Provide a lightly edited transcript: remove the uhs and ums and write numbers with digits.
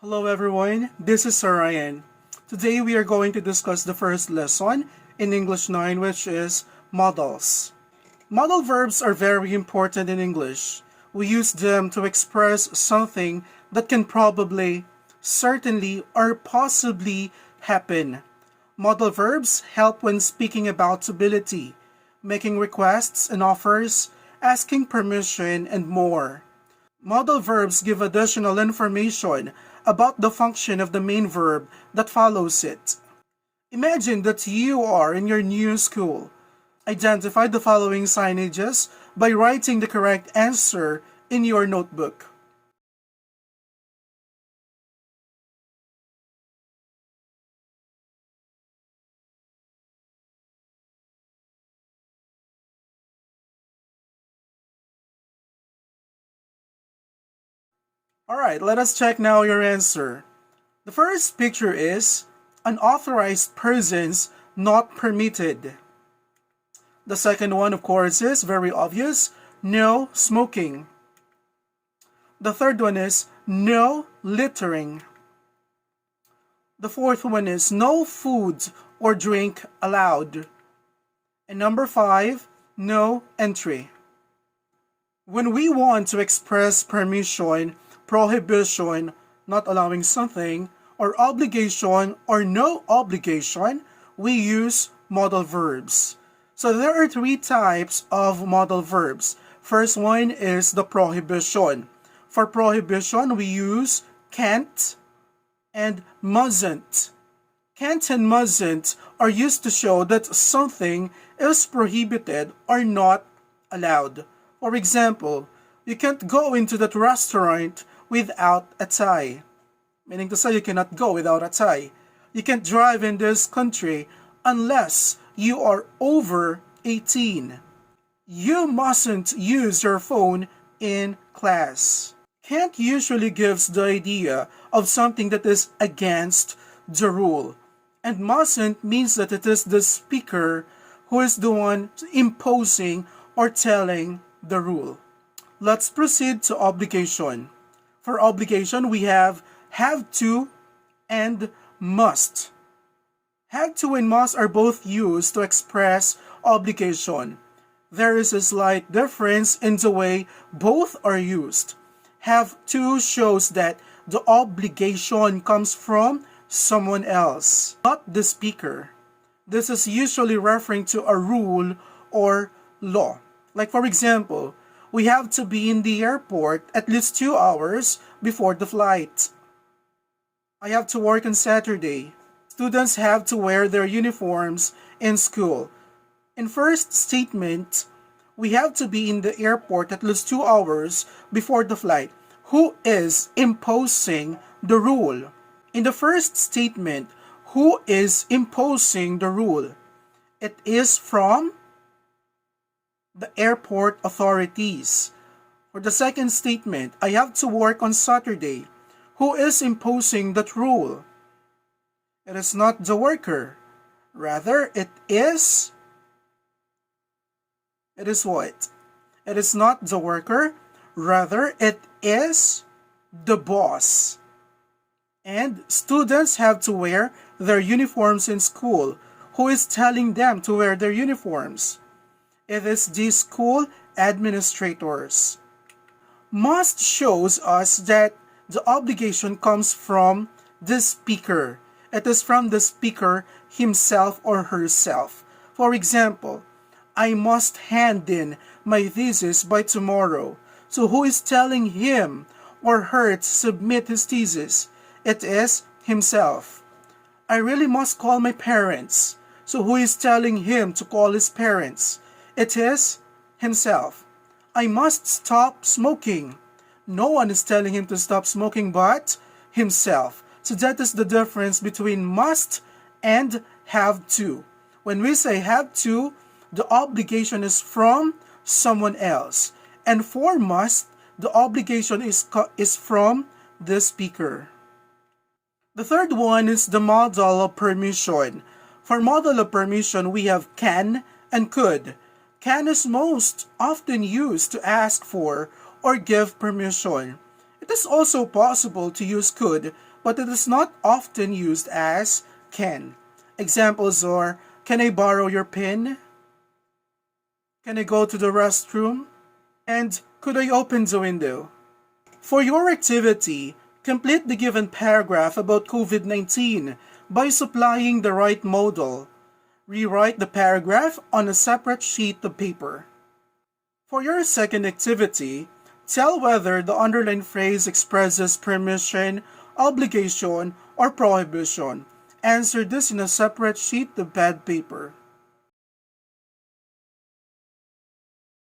Hello everyone, this is Sir Ryan. Today we are going to discuss the first lesson in English 9, which is modals. Modal verbs are very important in English. We use them to express something that can probably, certainly, or possibly happen. Modal verbs help when speaking about ability, making requests and offers, asking permission, and more. Modal verbs give additional information about the function of the main verb that follows it. Imagine that you are in your new school. Identify the following signages by writing the correct answer in your notebook. Alright, let us check now your answer. The first picture is unauthorized persons not permitted. The second one, of course, is very obvious, no smoking. The third one is no littering. The fourth one is no food or drink allowed. And number 5, no entry. When we want to express permission, prohibition, not allowing something, or obligation or no obligation, we use modal verbs. So there are 3 types of modal verbs. First one is the prohibition. For prohibition, we use can't and mustn't. Can't and mustn't are used to show that something is prohibited or not allowed. For example, you can't go into that restaurant without a tie. Meaning to say you cannot go without a tie. You can't drive in this country unless you are over 18. You mustn't use your phone in class. Can't usually gives the idea of something that is against the rule. And mustn't means that it is the speaker who is the one imposing or telling the rule. Let's proceed to obligation. For obligation, we have to and must. Have to and must are both used to express obligation. There is a slight difference in the way both are used. Have to shows that the obligation comes from someone else, not the speaker. This is usually referring to a rule or law. Like for example, we have to be in the airport at least 2 hours before the flight. I have to work on Saturday. Students have to wear their uniforms in school. In first statement, we have to be in the airport at least 2 hours before the flight. Who is imposing the rule? In the first statement, who is imposing the rule? It is from the airport authorities. For the second statement, I have to work on Saturday. Who is imposing that rule? It is not the worker. Rather, it is what? It is not the worker. Rather, it is the boss. And students have to wear their uniforms in school. Who is telling them to wear their uniforms? It is the school administrators. Must shows us that the obligation comes from the speaker. It is from the speaker himself or herself. For example, I must hand in my thesis by tomorrow. So who is telling him or her to submit his thesis? It is himself. I really must call my parents. So who is telling him to call his parents? It is himself. I must stop smoking. No one is telling him to stop smoking but himself. So that is the difference between must and have to. When we say have to, the obligation is from someone else. And for must, the obligation is from the speaker. The third one is the modal of permission. For modal of permission, we have can and could. Can is most often used to ask for or give permission. It is also possible to use could, but it is not often used as can. Examples are, can I borrow your pen? Can I go to the restroom? And could I open the window? For your activity, complete the given paragraph about COVID-19 by supplying the right modal. Rewrite the paragraph on a separate sheet of paper. For your second activity, tell whether the underlined phrase expresses permission, obligation, or prohibition. Answer this in a separate sheet of pad paper.